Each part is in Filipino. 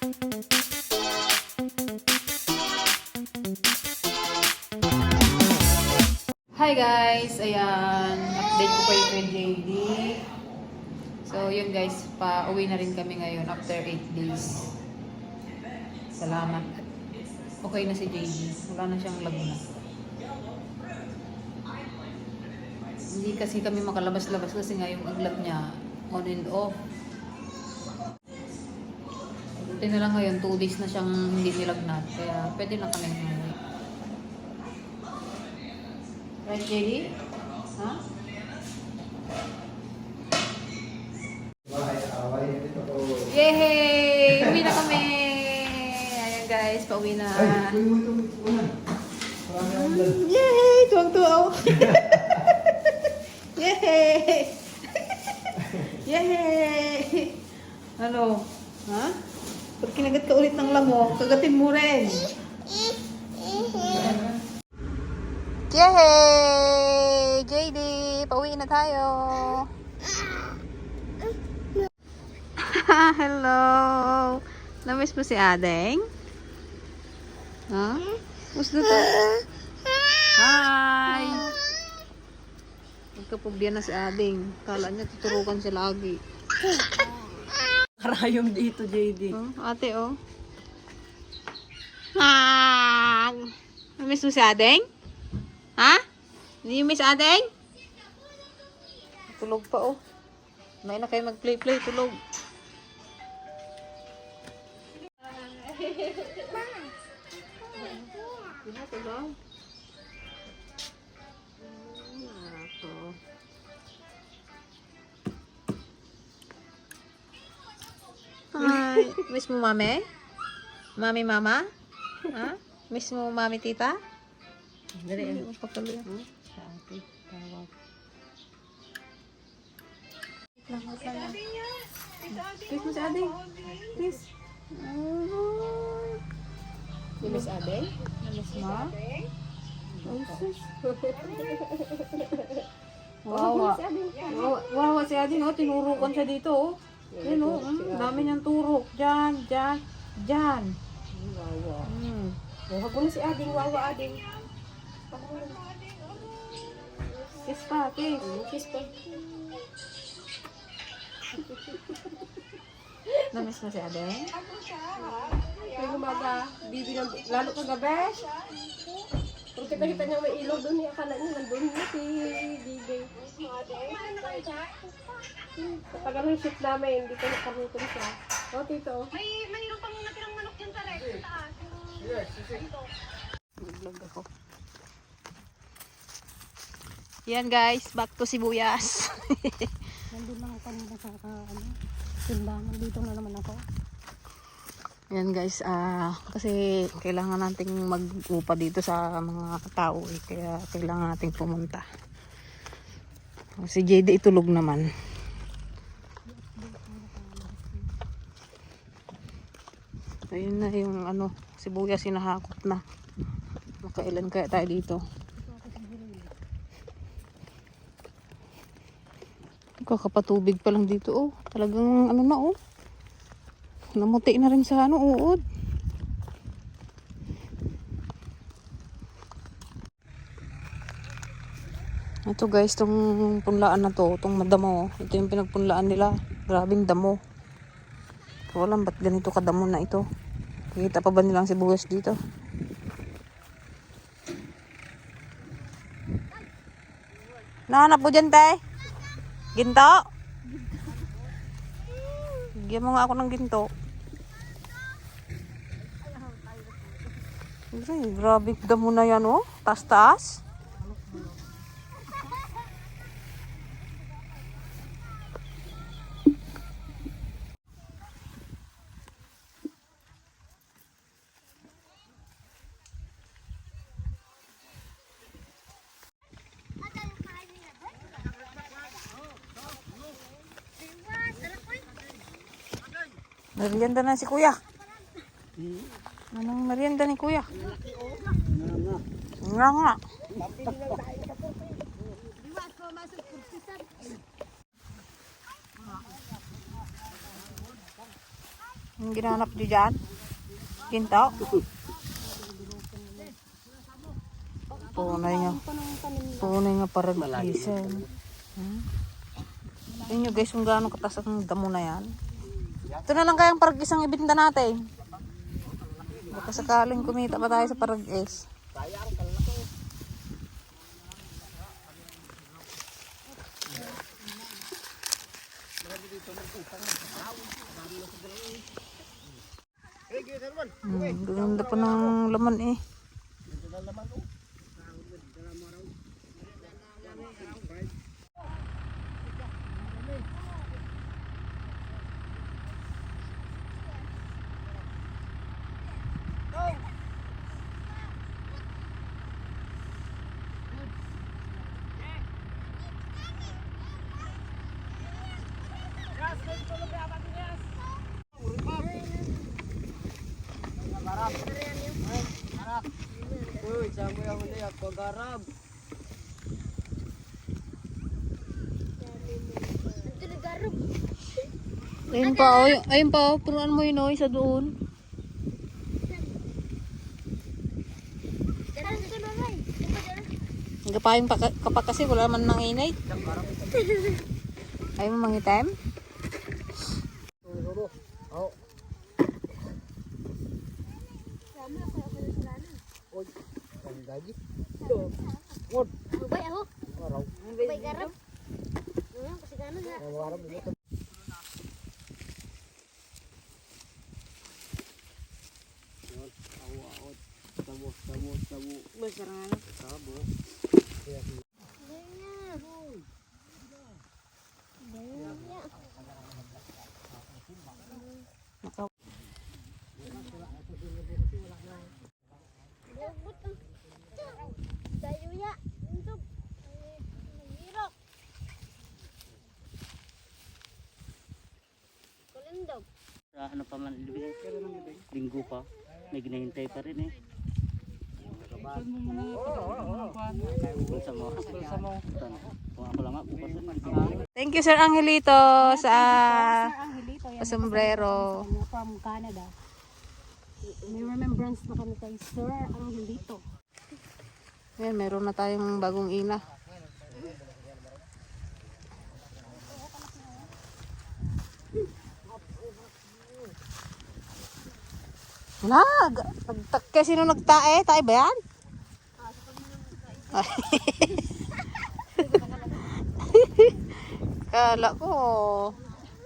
Hi guys! Ayan, update ko kayo kay JD. So yun guys, pa-uwi na rin kami ngayon after 8 days. Salamat. Okay na si JD. Wala na siyang laguna. Hindi kasi kami makalabas-labas kasi nga yung aglat niya on and off. Buti na lang ngayon, 2 days na siyang hindi nilagnat. Kaya pwede na kami umuwi. Right, JD? Ha? Yay! Uwi na kami! Ayan guys, pauwi na. Yay! Tuwang-tuwa. Yay! Yay! Ano? Ha? Pag kinagat ka ulit ng lamok, kagatin mo rin. Yay! JD! Pauwi na tayo! Hello! Namiss mo si Adeng? Ha? Gusto to? Hi! Nagkapubya na si Adeng. Kala niya tuturukan siya lagi. Karayom dito, JD. Oh, ate, oh. Ah! Namiss mo si Adeng? Ha? Hindi miss Adeng? Tulog pa, oh. May na kayo mag-play-play, tulog. Tulog. Hi. Miss mo mami? Mami mama? Ha? Miss mo mami tita? Dali, Hindi mo papaloy. Ate, tawag. Kiss mo si Adeng. Kiss. Si Miss Adeng? Miss mo? Oh, sus. Wawa. Wawa si Adeng, oh. Tinurukan siya dito, oh. Yan, oh. Dami niyang turok. Diyan, diyan, diyan. Wawa. Huwag mo na si Adeng, wawa Adeng. Kiss pa, kiss. Kiss pa. Namiss mo si Adeng? Kaya umaga, bibi ng, lalo kagabi. Kung kita-kita niya may ilaw doon, akala niya nandun niya si Bibi. Tagal ng shift namin, hindi ko nakarutom siya. O, tito. Mayroon pang natirang manok dyan sa taas. Vlog ako. Yan guys, back to Sibuyas. Nandun lang ako kanina sa tindahan. Dito na naman ako. Yan guys, kasi kailangan nating mag-upa dito sa mga tao eh. Kaya kailangan nating pumunta. Si JD itulog naman. Ayun na yung sibuyas sinahakot na. Makailan kaya tayo dito? Kakapatubig pa lang dito, oh. Talagang na, oh. Namuti na rin sa uod. Ito guys, tong punlaan na to, tong madamo, ito yung pinagpunlaan nila. Grabing damo. Wala, ba't ganito kadamo na ito? Kita pa ba nilang sibuyas dito? Nahanap mo dyan, te? Ginto? Bigyan mo nga ako ng ginto. Grabe damo na yan, oh. Taas-taas. Merienda na si kuya. Anong merienda ni kuya? Nga nga. Ang ginanap nyo dyan? Ginto? Punay nga. Punay nga para gisan. Tingnan nyo guys kung gaano katas ang damo na yan. Ito na lang kayang paragis ang ibinta natin. Baka sakaling kumita pa tayo sa paragis. Ganda pa ng laman eh. Uy, saan mo yung huli ako garab? Ayun pa, puruan mo yun o, isa doon. Gapain pa kapag kasi wala man nang inay. Ayaw mo mangitim? Ano pa man, linggo pa. May ginahintay pa rin eh. Thank you Sir Angelito sa sombrero. From Canada. May remembrance na kami kay Sir Angelito. Ayan, meron na tayong bagong ina. Sino nagtae? Tae ba yan? Kala ko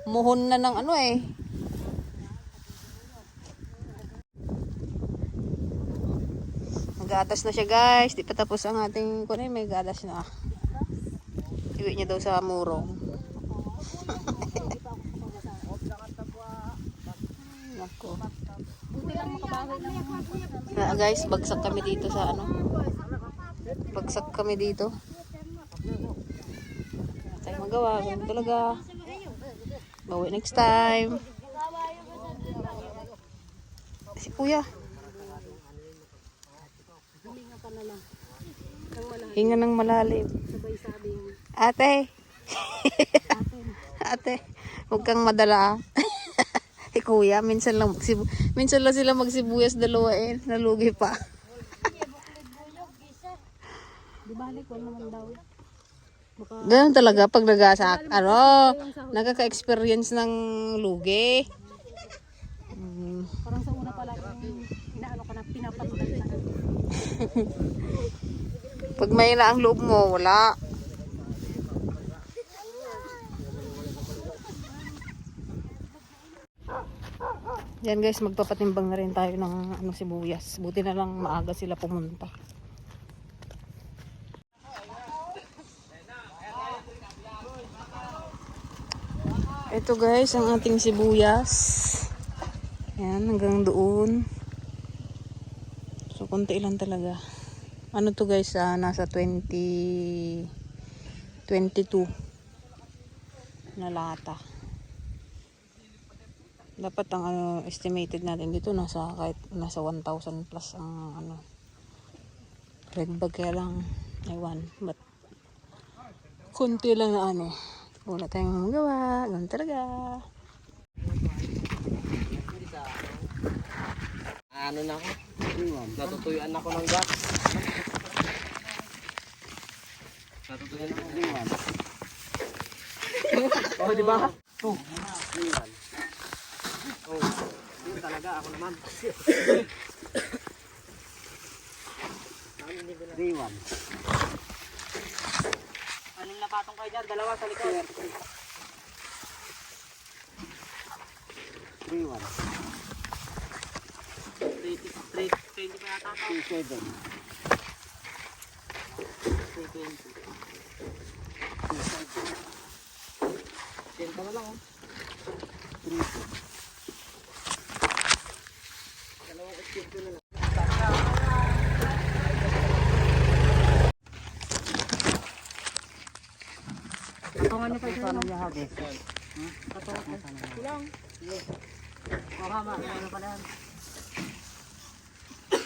muhon na ng ano eh. Nag-aatas na siya guys. Di pa tapos ang ating kunay. May gatas na. Iwi niya daw sa murong. Nako. Na guys, bagsak kami dito sa ano. Bagsak kami dito. Tayo magawa. Ganun talaga. Bawi next time. Si kuya. Hinga ng malalim. Ate. Ate. Huwag kang madala. Kuya, minsan lang sila magsibuyas dalawa eh. Nalugi pa. Di balik, wala naman daw. Ganun talaga pag nakaka-experience ng lugi. Parang sa una pa lang inaano ka na pinapatulan na. Pag may na ang loob mo, wala. Yan guys, magpapatimbang na rin tayo ng ano, sibuyas. Buti na lang maaga sila pumunta. Ito guys, ang ating sibuyas. Yan, hanggang doon. So, konti lang talaga. Ano to guys, nasa 22 na lata. Dapat ang estimated natin dito nasa 1,000 plus ang red bag, kaya lang ewan, but konti lang na wala tayong magawa, ganun talaga. ano na ako. Natutuyuan ako ng gas. Natutuyuan ako. Oh, di ba? Oh. Oh. Yun talaga ako naman. 3-1. Anong napatong kayo dyan? Dalawa sa likod. 3-1. 20 pa yata. 2-7. 2-20. 10 pa na lang oh. 3-2. Dalawang escape ko na lang. Patungan niyo kayo. Paano niya habis? Lang. O kama, ano pala yan?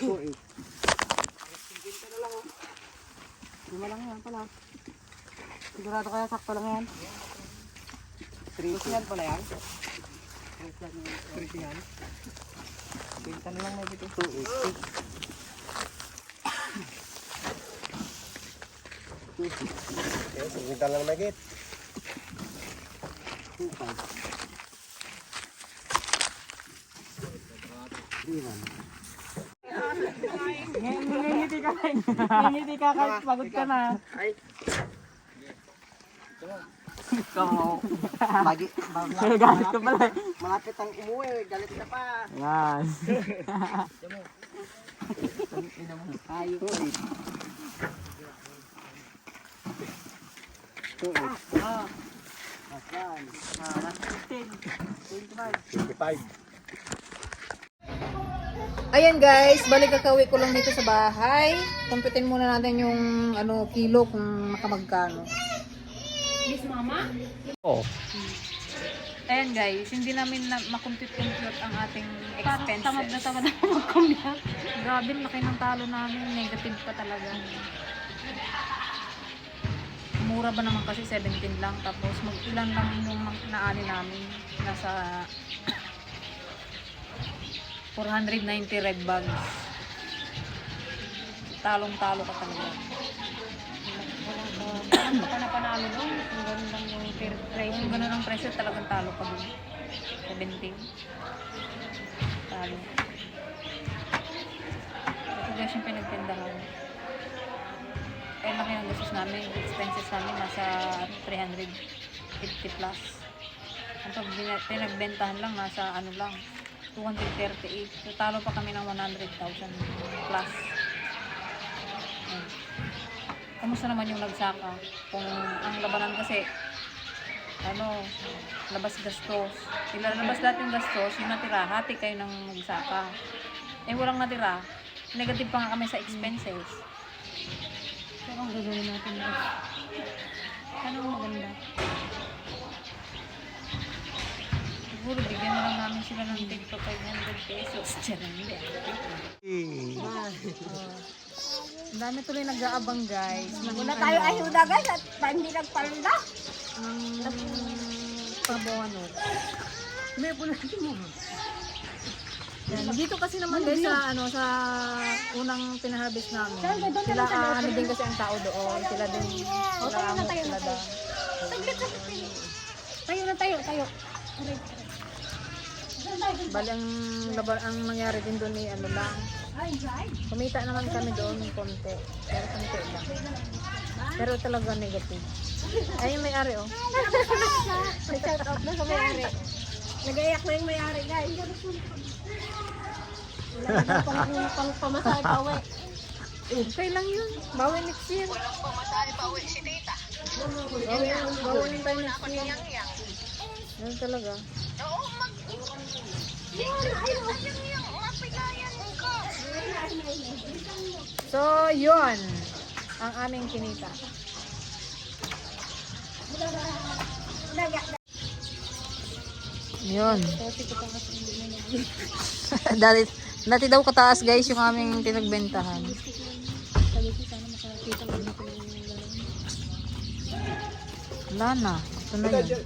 4-8. Lima lang yan pala. Sigurado kaya sakto lang yan. 3 yan pala yan. 3 yan. Pinta na lang na dito. 2-8. 2-6. Okay, pinta lang na git. 2-5. 3-1. Ngingiti ka kayo. Ngingiti ka kahit pagod ka na. Ay. Ikaw. Galit ka pala. Malapit ang umuwi. Galit ka pa. Yes. Tayo. 2-8. 2-8. Ah, Asan? 15, 25. 55. Ayan guys, balik kakauwi ko lang dito sa bahay. Kumpitin muna natin yung kilo kung makamagkano. Miss Mama? Oo. Ayan guys, hindi namin makompute-compute ang ating expenses. Tamad na tamad ako mag-commute. Grabe, laki ng talo namin. Negative pa talaga. Mura ba naman kasi 17 lang. Tapos mag-ilan lang yung naani namin. Nasa 490 red bags. Talong-talo ka talaga. Ano pa na panalo doon? Ang ganun lang yung fair price. Kung ganun ang presyo, talagang talo ka dun. 17. Talo. Ito guys yung pinagtindahan. Eh, laki ng gastos namin. Expenses namin nasa 350 plus. Ang pag pinagbentahan lang, nasa lang, 238. So, talo pa kami ng 100,000 plus. Ayan. Kamusta naman yung nagsaka? Kung ang labanan kasi, labas gastos. Ilalabas lahat yung gastos, yung natira, hati kayo ng nagsaka. Eh, walang natira. Negative pa nga kami sa expenses. So, ang gagawin natin na. Ano ang maganda? Siguro, bigyan na lang namin sila ng tig pa 500 pesos. Diyan hindi. Ang dami tuloy nag-aabang guys. Wala tayo ayuda guys at hindi nagpalda. Ng pabuano. May po natin mo. Yan. Dito kasi naman guys sa sa unang pinaharvest namin. Sila din kasi ang tao doon. Sila din. Sila amo sila da. Tayo. Bali ang nangyari din doon ni lang. Kumita naman kami doon ng konti. Pero konti lang. Pero talaga negative. Ay, yung may-ari oh. Shout out na sa may-ari. Nag-iyak na yung may-ari guys. Wala na pang pamasahe pa uwi. Okay lang yun. Bawi next year. Walang pamasahe pa uwi si tita. Bawi tayo next year. Yang. Yan talaga. Oo, yang. Mapigayan ko. So, yun. Ang aming kinita. Yun. Dati daw kataas guys yung aming pinagbentahan. Wala na. Ito na yun.